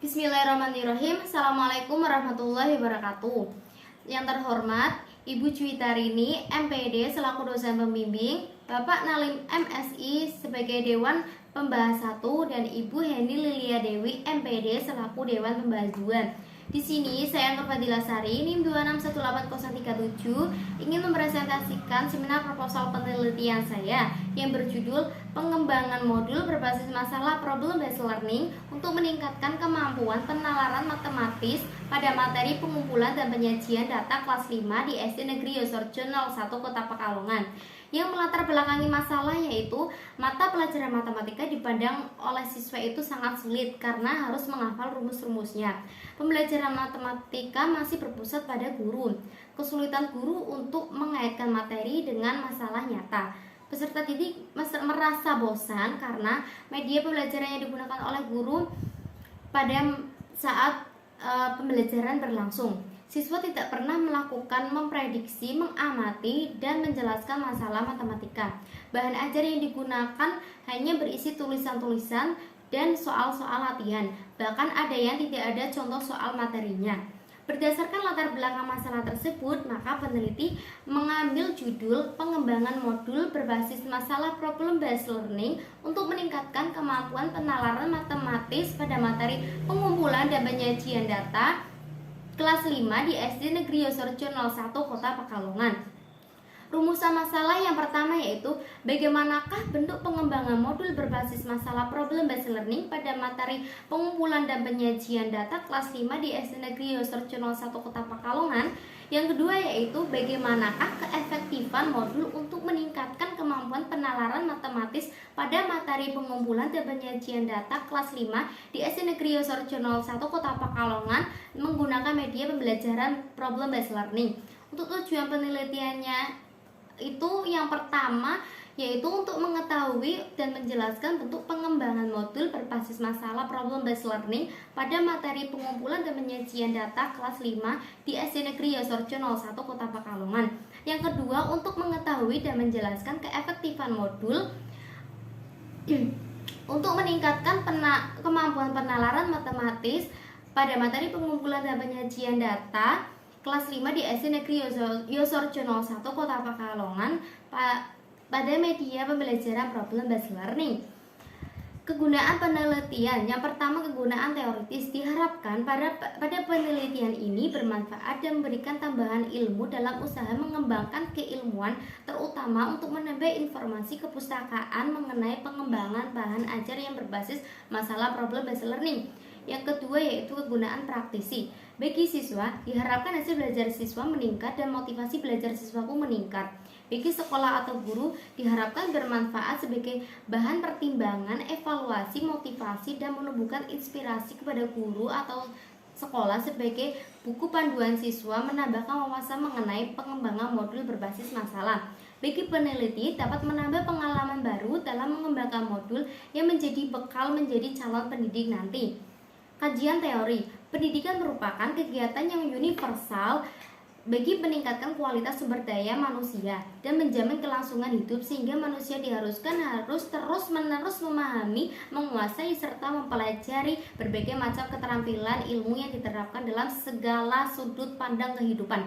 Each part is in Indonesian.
Bismillahirrahmanirrahim. Assalamualaikum warahmatullahi wabarakatuh. Yang terhormat Ibu Cwitarini, MPD selaku dosen pembimbing, Bapak Nalim MSI sebagai Dewan Pembahas 1 dan Ibu Heni Lilia Dewi, MPD selaku Dewan Pembahas 2. Di sini saya Nur Fadila Sari, NIM 2618037 ingin mempresentasikan seminar proposal penelitian saya yang berjudul Pengembangan Modul Berbasis Masalah Problem Based Learning untuk meningkatkan kemampuan penalaran matematis pada materi pengumpulan dan penyajian data kelas 5 di SD Negeri Yosorjo 01 Kota Pekalongan. Yang melatar belakangi masalah yaitu mata pelajaran matematika dipandang oleh siswa itu sangat sulit karena harus menghafal rumus-rumusnya. Pembelajaran matematika masih berpusat pada guru. Kesulitan guru untuk mengaitkan materi dengan masalah nyata. Peserta didik merasa bosan karena media pembelajaran yang digunakan oleh guru pada saat pembelajaran berlangsung. Siswa tidak pernah melakukan memprediksi, mengamati, dan menjelaskan masalah matematika. Bahan ajar yang digunakan hanya berisi tulisan-tulisan dan soal-soal latihan. Bahkan ada yang tidak ada contoh soal materinya. Berdasarkan latar belakang masalah tersebut, maka peneliti mengambil judul Pengembangan Modul Berbasis Masalah Problem Based Learning untuk meningkatkan kemampuan penalaran matematis pada materi pengumpulan dan penyajian data kelas 5 di SD Negeri Yosorjo 01 Kota Pekalongan. Rumusan masalah yang pertama yaitu bagaimanakah bentuk pengembangan modul berbasis masalah problem based learning pada materi pengumpulan dan penyajian data kelas 5 di SD Negeri Yosorjo 01 Kota Pekalongan. Yang kedua yaitu bagaimanakah keefektifan modul untuk meningkatkan kemampuan penalaran matematis pada materi pengumpulan dan penyajian data kelas 5 di SD Negeri Yosorjo 01 Kota Pekalongan menggunakan media pembelajaran problem based learning. Untuk tujuan penelitiannya itu yang pertama yaitu untuk mengetahui dan menjelaskan bentuk pengembangan modul berbasis masalah problem based learning pada materi pengumpulan dan penyajian data kelas 5 di SD Negeri Yosorjo 01 Kota Pekalongan. Yang kedua untuk mengetahui dan menjelaskan keefektifan modul untuk meningkatkan kemampuan penalaran matematis pada materi pengumpulan dan penyajian data kelas 5 di SD Negeri Yosorjo 01 Kota Pekalongan pada media pembelajaran problem based learning. Kegunaan penelitian. Yang pertama, kegunaan teoritis. Diharapkan pada penelitian ini bermanfaat dan memberikan tambahan ilmu dalam usaha mengembangkan keilmuan, terutama untuk menambah informasi kepustakaan mengenai pengembangan bahan ajar yang berbasis masalah problem based learning. Yang kedua yaitu kegunaan praktisi. Bagi siswa, diharapkan hasil belajar siswa meningkat dan motivasi belajar siswa pun meningkat. Bagi sekolah atau guru, diharapkan bermanfaat sebagai bahan pertimbangan, evaluasi, motivasi, dan menumbuhkan inspirasi kepada guru atau sekolah sebagai buku panduan siswa menambahkan wawasan mengenai pengembangan modul berbasis masalah. Bagi peneliti, dapat menambah pengalaman baru dalam mengembangkan modul yang menjadi bekal menjadi calon pendidik nanti. Kajian teori. Pendidikan merupakan kegiatan yang universal bagi meningkatkan kualitas sumber daya manusia dan menjamin kelangsungan hidup sehingga manusia diharuskan harus terus-menerus memahami, menguasai serta mempelajari berbagai macam keterampilan ilmu yang diterapkan dalam segala sudut pandang kehidupan.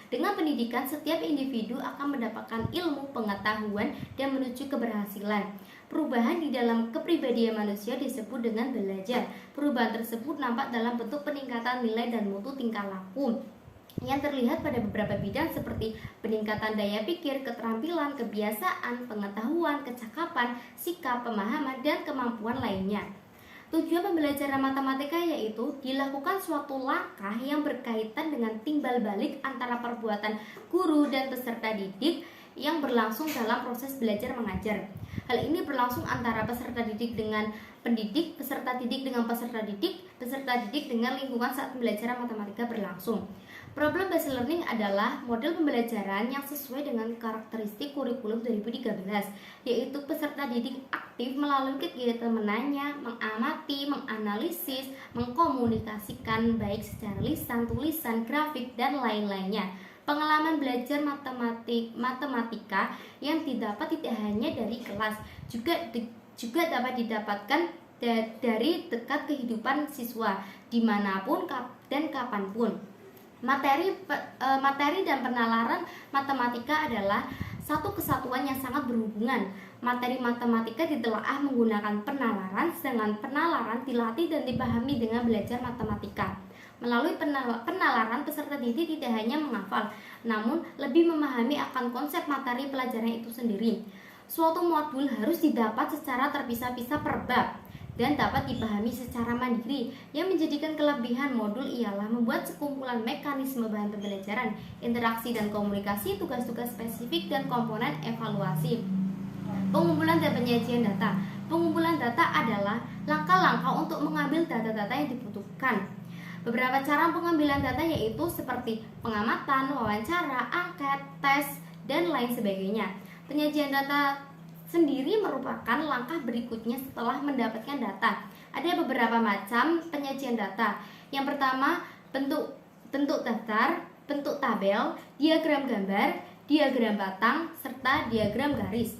Dengan pendidikan, setiap individu akan mendapatkan ilmu, pengetahuan, dan menuju keberhasilan. Perubahan di dalam kepribadian manusia disebut dengan belajar. Perubahan tersebut nampak dalam bentuk peningkatan nilai dan mutu tingkah laku yang terlihat pada beberapa bidang seperti peningkatan daya pikir, keterampilan, kebiasaan, pengetahuan, kecakapan, sikap, pemahaman, dan kemampuan lainnya. Tujuan pembelajaran matematika yaitu dilakukan suatu langkah yang berkaitan dengan timbal balik antara perbuatan guru dan peserta didik yang berlangsung dalam proses belajar mengajar. Hal ini berlangsung antara peserta didik dengan pendidik, peserta didik dengan peserta didik dengan lingkungan saat pembelajaran matematika berlangsung. Problem based learning adalah model pembelajaran yang sesuai dengan karakteristik kurikulum 2013, yaitu peserta didik aktif melalui kegiatan menanya, mengamati, menganalisis, mengkomunikasikan baik secara lisan, tulisan, grafik, dan lain-lainnya. Pengalaman belajar matematika yang didapat tidak hanya dari kelas, juga dapat didapatkan dari dekat kehidupan siswa dimanapun dan kapanpun. Materi dan penalaran matematika adalah satu kesatuan yang sangat berhubungan. Materi matematika ditelaah menggunakan penalaran, sedangkan penalaran dilatih dan dipahami dengan belajar matematika. Melalui penalaran, peserta didik tidak hanya menghafal, namun lebih memahami akan konsep materi pelajaran itu sendiri. Suatu modul harus didapat secara terpisah-pisah per bab dan dapat dipahami secara mandiri. Yang menjadikan kelebihan modul ialah membuat sekumpulan mekanisme bahan pembelajaran, interaksi dan komunikasi, tugas-tugas spesifik, dan komponen evaluasi. Pengumpulan dan penyajian data. Pengumpulan data adalah langkah-langkah untuk mengambil data-data yang dibutuhkan. Beberapa cara pengambilan data yaitu seperti pengamatan, wawancara, angket, tes, dan lain sebagainya. Penyajian data sendiri merupakan langkah berikutnya setelah mendapatkan data. Ada beberapa macam penyajian data. Yang pertama, bentuk daftar, bentuk tabel, diagram gambar, diagram batang, serta diagram garis.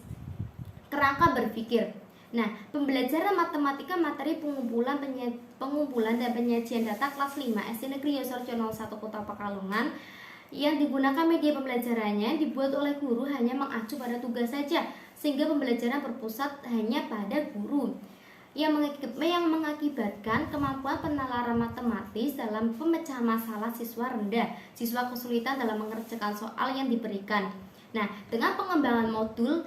Kerangka berpikir. Nah, pembelajaran matematika materi pengumpulan dan penyajian data kelas 5 SD Negeri Yosorjo 01 Kota Pekalongan yang digunakan media pembelajarannya dibuat oleh guru hanya mengacu pada tugas saja, sehingga pembelajaran berpusat hanya pada guru, yang mengakibatkan kemampuan penalaran matematis dalam pemecahan masalah siswa rendah, siswa kesulitan dalam mengerjakan soal yang diberikan. Nah, dengan pengembangan modul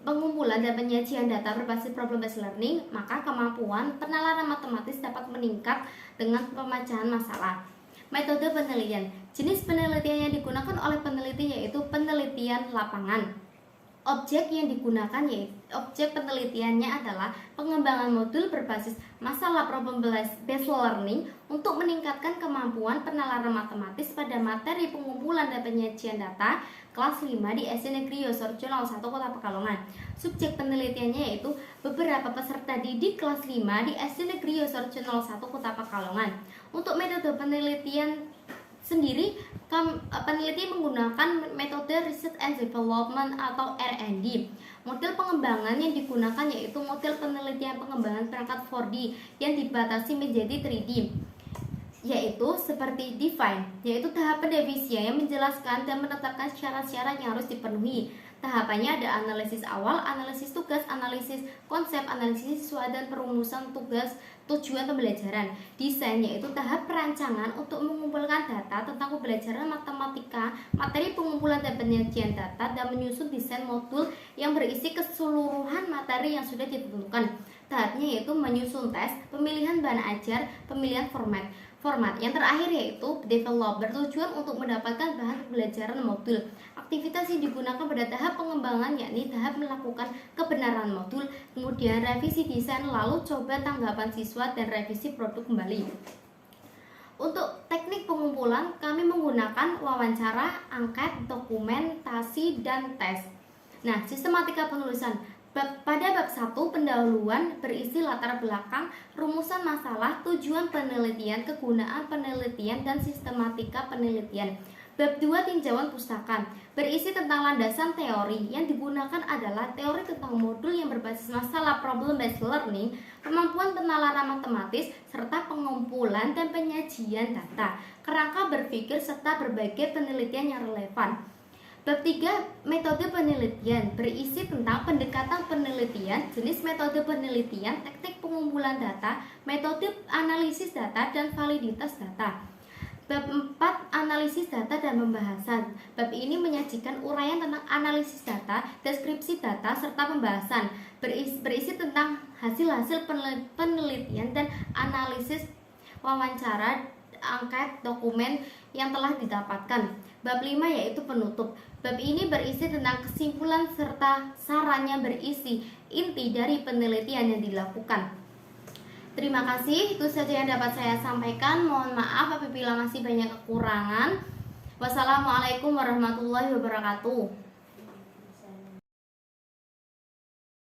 pengumpulan dan penyajian data berbasis problem based learning, maka kemampuan penalaran matematis dapat meningkat dengan pemecahan masalah. Metode penelitian. Jenis penelitian yang digunakan oleh peneliti yaitu penelitian lapangan. Objek yang digunakan yaitu objek penelitiannya adalah pengembangan modul berbasis masalah problem based learning untuk meningkatkan kemampuan penalaran matematis pada materi pengumpulan dan penyajian data kelas 5 di SD Negeri Yosorjo 01 Kota Pekalongan. Subjek penelitiannya yaitu beberapa peserta didik kelas 5 di SD Negeri Yosorjo 01 Kota Pekalongan. Untuk metode penelitian sendiri, peneliti menggunakan metode Research and Development atau R&D. Model pengembangan yang digunakan yaitu model penelitian pengembangan perangkat 4D yang dibatasi menjadi 3D, yaitu seperti define, yaitu tahap pendefisian yang menjelaskan dan menetapkan syarat-syarat yang harus dipenuhi. Tahapannya ada analisis awal, analisis tugas, analisis konsep, analisis siswa, dan perumusan tujuan pembelajaran. Desain yaitu tahap perancangan untuk mengumpulkan data tentang pembelajaran matematika, materi pengumpulan dan penyajian data, dan menyusun desain modul yang berisi keseluruhan materi yang sudah ditentukan. Tahapnya yaitu menyusun tes, pemilihan bahan ajar, pemilihan format. Yang terakhir yaitu develop, bertujuan untuk mendapatkan bahan pembelajaran modul. Aktivitas yang digunakan pada tahap pengembangan yakni tahap melakukan kebenaran modul, kemudian revisi desain, lalu coba tanggapan siswa, dan revisi produk kembali. Untuk teknik pengumpulan, kami menggunakan wawancara, angket, dokumentasi, dan tes. Nah, sistematika penulisan. Pada bab 1, pendahuluan berisi latar belakang, rumusan masalah, tujuan penelitian, kegunaan penelitian, dan sistematika penelitian. Bab 2, tinjauan pustaka, berisi tentang landasan teori. Yang digunakan adalah teori tentang modul yang berbasis masalah problem based learning, kemampuan penalaran matematis, serta pengumpulan dan penyajian data, kerangka berpikir, serta berbagai penelitian yang relevan. Bab 3, metode penelitian, berisi tentang pendekatan penelitian, jenis metode penelitian, teknik pengumpulan data, metode analisis data, dan validitas data. Bab 4, analisis data dan pembahasan. Bab ini menyajikan uraian tentang analisis data, deskripsi data, serta pembahasan, berisi tentang hasil-hasil penelitian dan analisis wawancara, angket, dokumen yang telah didapatkan. Bab 5 yaitu penutup. Bab ini berisi tentang kesimpulan serta saran yang berisi inti dari penelitian yang dilakukan. Terima kasih, itu saja yang dapat saya sampaikan. Mohon maaf apabila masih banyak kekurangan. Wassalamualaikum warahmatullahi wabarakatuh.